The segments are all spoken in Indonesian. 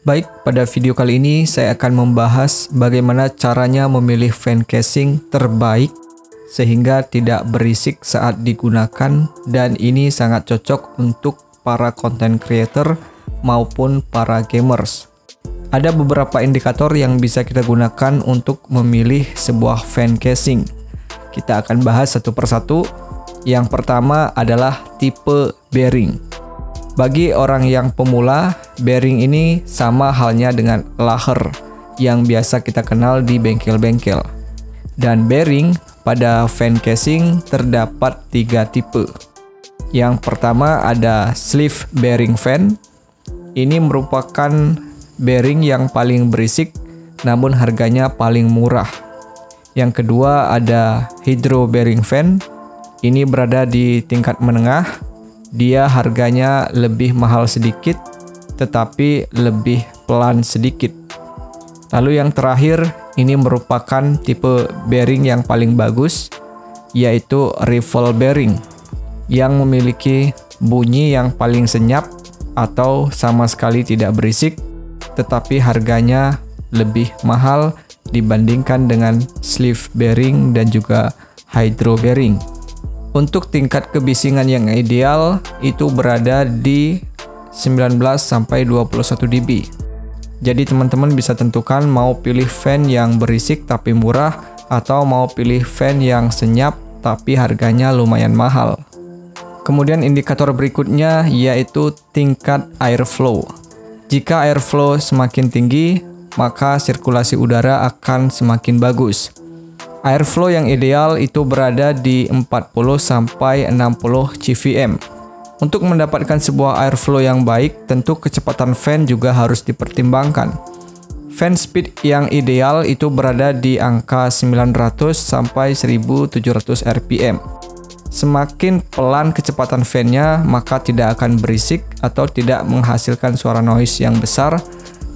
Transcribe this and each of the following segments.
Baik, pada video kali ini saya akan membahas bagaimana caranya memilih fan casing terbaik sehingga tidak berisik saat digunakan, dan ini sangat cocok untuk para content creator maupun para gamers. Ada beberapa indikator yang bisa kita gunakan untuk memilih sebuah fan casing. Kita akan bahas satu persatu. Yang pertama adalah tipe bearing. Bagi orang yang pemula, bearing ini sama halnya dengan laher yang biasa kita kenal di bengkel-bengkel. Dan bearing pada fan casing terdapat 3 tipe. Yang pertama ada sleeve bearing fan. Ini merupakan bearing yang paling berisik namun harganya paling murah. Yang kedua ada hydro bearing fan. Ini berada di tingkat menengah. Dia harganya lebih mahal sedikit, tetapi lebih pelan sedikit. Lalu yang terakhir, ini merupakan tipe bearing yang paling bagus, yaitu riffle bearing, yang memiliki bunyi yang paling senyap atau sama sekali tidak berisik, tetapi harganya lebih mahal dibandingkan dengan sleeve bearing dan juga hydro bearing. Untuk tingkat kebisingan yang ideal itu berada di 19 sampai 21 dB. Jadi teman-teman bisa tentukan mau pilih fan yang berisik tapi murah atau mau pilih fan yang senyap tapi harganya lumayan mahal. Kemudian indikator berikutnya yaitu tingkat airflow. Jika airflow semakin tinggi, maka sirkulasi udara akan semakin bagus. Airflow yang ideal itu berada di 40 sampai 60 cvm. Untuk mendapatkan sebuah airflow yang baik, tentu kecepatan fan juga harus dipertimbangkan. Fan speed yang ideal itu berada di angka 900 sampai 1700 rpm. Semakin pelan kecepatan fan-nya, maka tidak akan berisik atau tidak menghasilkan suara noise yang besar,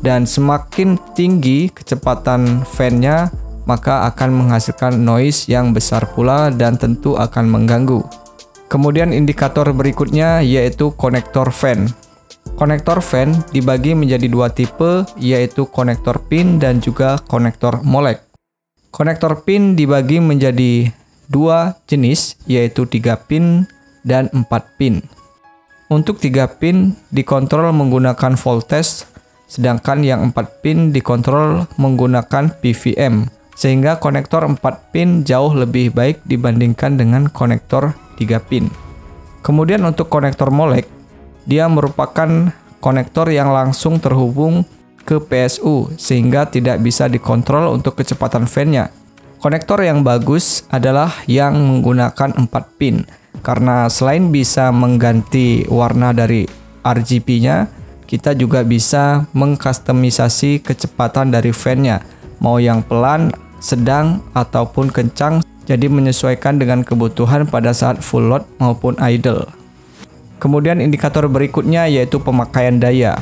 dan semakin tinggi kecepatan fan-nya, maka akan menghasilkan noise yang besar pula dan tentu akan mengganggu. Kemudian indikator berikutnya yaitu konektor fan. Konektor fan dibagi menjadi 2 tipe, yaitu konektor pin dan juga konektor molek. Konektor pin dibagi menjadi 2 jenis, yaitu 3 pin dan 4 pin. Untuk 3 pin dikontrol menggunakan voltage, sedangkan yang 4 pin dikontrol menggunakan PWM. Sehingga konektor 4 pin jauh lebih baik dibandingkan dengan konektor 3 pin. Kemudian untuk konektor molek, dia merupakan konektor yang langsung terhubung ke PSU sehingga tidak bisa dikontrol untuk kecepatan fan-nya. Konektor yang bagus adalah yang menggunakan 4 pin, karena selain bisa mengganti warna dari RGB-nya, kita juga bisa mengkustomisasi kecepatan dari fan-nya, mau yang pelan, sedang, ataupun kencang, jadi menyesuaikan dengan kebutuhan pada saat full load maupun idle. Kemudian indikator berikutnya yaitu pemakaian daya.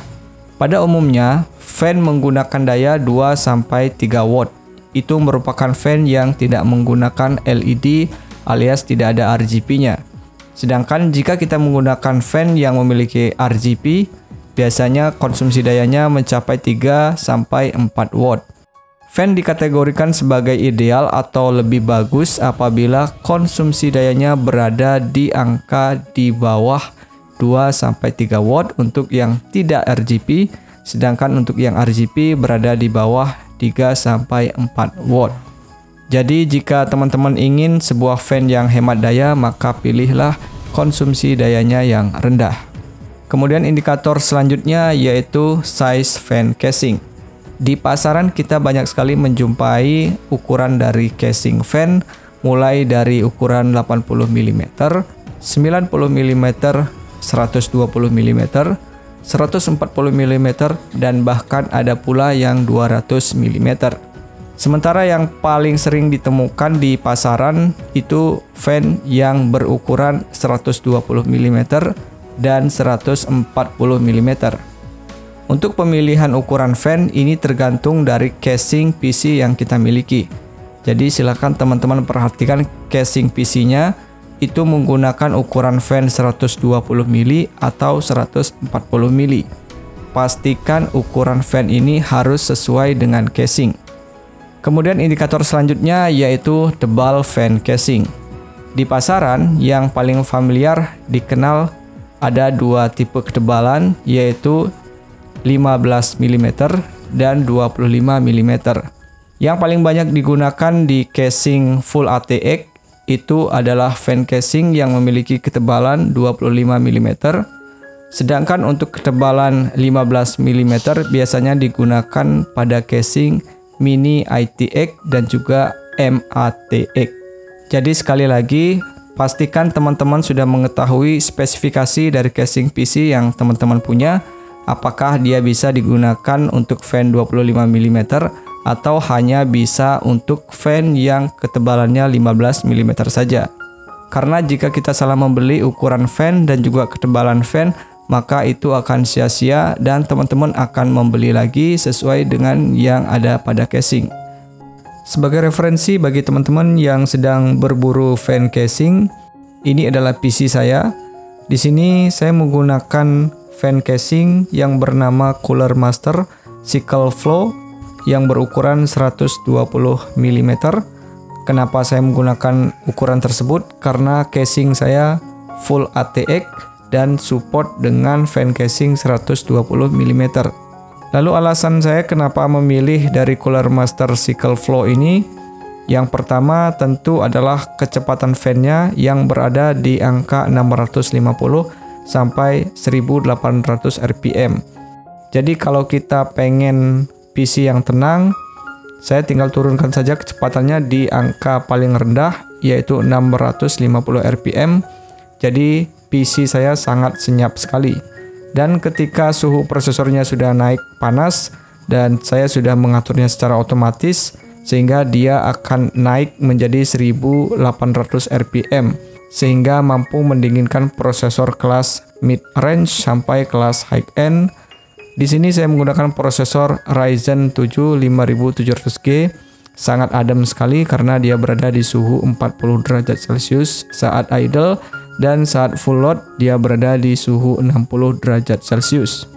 Pada umumnya, fan menggunakan daya 2-3 watt. Itu merupakan fan yang tidak menggunakan LED alias tidak ada RGB-nya. Sedangkan jika kita menggunakan fan yang memiliki RGB, biasanya konsumsi dayanya mencapai 3-4 watt. Fan dikategorikan sebagai ideal atau lebih bagus apabila konsumsi dayanya berada di angka di bawah 2-3 watt untuk yang tidak RGB, sedangkan untuk yang RGB berada di bawah 3-4 watt. Jadi jika teman-teman ingin sebuah fan yang hemat daya, maka pilihlah konsumsi dayanya yang rendah. Kemudian indikator selanjutnya yaitu size fan casing. Di pasaran kita banyak sekali menjumpai ukuran dari casing fan, mulai dari ukuran 80 mm, 90 mm, 120 mm, 140 mm, dan bahkan ada pula yang 200 mm. Sementara yang paling sering ditemukan di pasaran itu fan yang berukuran 120 mm dan 140 mm. Untuk pemilihan ukuran fan ini tergantung dari casing PC yang kita miliki. Jadi silakan teman-teman perhatikan casing PC-nya itu menggunakan ukuran fan 120 mili atau 140 mili. pastikan ukuran fan ini harus sesuai dengan casing. Kemudian indikator selanjutnya yaitu tebal fan casing. Di pasaran yang paling familiar dikenal ada dua tipe ketebalan yaitu 15 mm dan 25 mm. Yang paling banyak digunakan di casing full ATX itu adalah fan casing yang memiliki ketebalan 25 mm. Sedangkan untuk ketebalan 15 mm biasanya digunakan pada casing mini ITX dan juga MATX. Jadi sekali lagi, pastikan teman-teman sudah mengetahui spesifikasi dari casing PC yang teman-teman punya. Apakah dia bisa digunakan untuk fan 25 mm atau hanya bisa untuk fan yang ketebalannya 15 mm saja. Karena jika kita salah membeli ukuran fan dan juga ketebalan fan, maka itu akan sia-sia dan teman-teman akan membeli lagi sesuai dengan yang ada pada casing. Sebagai referensi bagi teman-teman yang sedang berburu fan casing, ini adalah PC saya. Di sini saya menggunakan fan casing yang bernama Cooler Master Cycle Flow yang berukuran 120 mm. Kenapa saya menggunakan ukuran tersebut? Karena casing saya full ATX dan support dengan fan casing 120 mm. Lalu alasan saya kenapa memilih dari Cooler Master Cycle Flow ini, yang pertama tentu adalah kecepatan fan-nya yang berada di angka 650 sampai 1800 rpm. Jadi kalau kita pengen PC yang tenang, saya tinggal turunkan saja kecepatannya di angka paling rendah yaitu 650 rpm. Jadi PC saya sangat senyap sekali. Dan ketika suhu prosesornya sudah naik panas dan saya sudah mengaturnya secara otomatis, sehingga dia akan naik menjadi 1800 rpm sehingga mampu mendinginkan prosesor kelas mid range sampai kelas high end. Di sini saya menggunakan prosesor Ryzen 7 5700G, sangat adem sekali karena dia berada di suhu 40 derajat Celcius saat idle. Dan saat full load dia berada di suhu 60 derajat Celcius.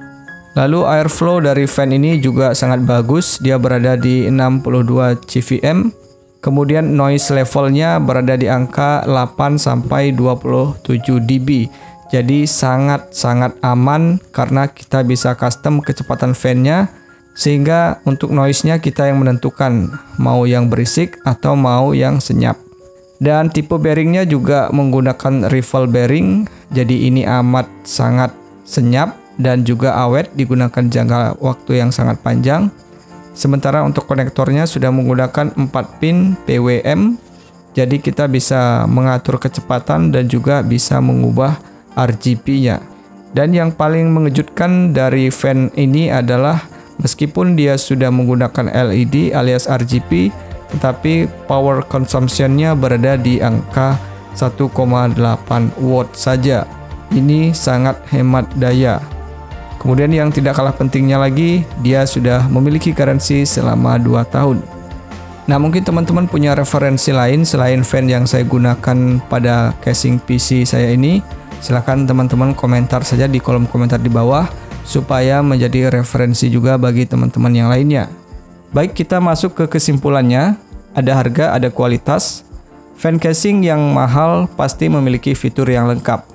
Lalu airflow dari fan ini juga sangat bagus, dia berada di 62 CVM. Kemudian noise levelnya berada di angka 8 sampai 27 dB. Jadi sangat-sangat aman karena kita bisa custom kecepatan fan-nya, sehingga untuk noise-nya kita yang menentukan mau yang berisik atau mau yang senyap. Dan tipe bearingnya juga menggunakan rival bearing, jadi ini amat sangat senyap dan juga awet, digunakan jangka waktu yang sangat panjang. Sementara untuk konektornya sudah menggunakan 4 pin PWM, jadi kita bisa mengatur kecepatan dan juga bisa mengubah RGB-nya. Dan yang paling mengejutkan dari fan ini adalah meskipun dia sudah menggunakan LED alias RGB, tetapi power consumption-nya berada di angka 1,8 watt saja. Ini sangat hemat daya. Kemudian yang tidak kalah pentingnya lagi, dia sudah memiliki garansi selama 2 tahun. Nah, mungkin teman-teman punya referensi lain selain fan yang saya gunakan pada casing PC saya ini. Silahkan teman-teman komentar saja di kolom komentar di bawah supaya menjadi referensi juga bagi teman-teman yang lainnya. Baik, kita masuk ke kesimpulannya. Ada harga, ada kualitas. Fan casing yang mahal pasti memiliki fitur yang lengkap.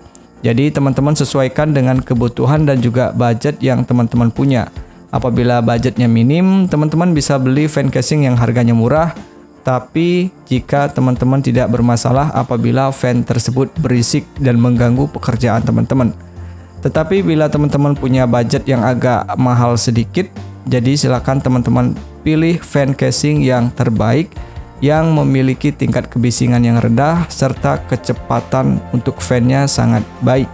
Jadi teman-teman sesuaikan dengan kebutuhan dan juga budget yang teman-teman punya. Apabila budgetnya minim, teman-teman bisa beli fan casing yang harganya murah. Tapi jika teman-teman tidak bermasalah apabila fan tersebut berisik dan mengganggu pekerjaan teman-teman. Tetapi bila teman-teman punya budget yang agak mahal sedikit, jadi silakan teman-teman pilih fan casing yang terbaik, yang memiliki tingkat kebisingan yang rendah, serta kecepatan untuk fan-nya sangat baik.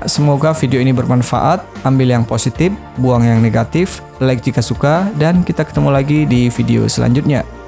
Semoga video ini bermanfaat, ambil yang positif, buang yang negatif, like jika suka, dan kita ketemu lagi di video selanjutnya.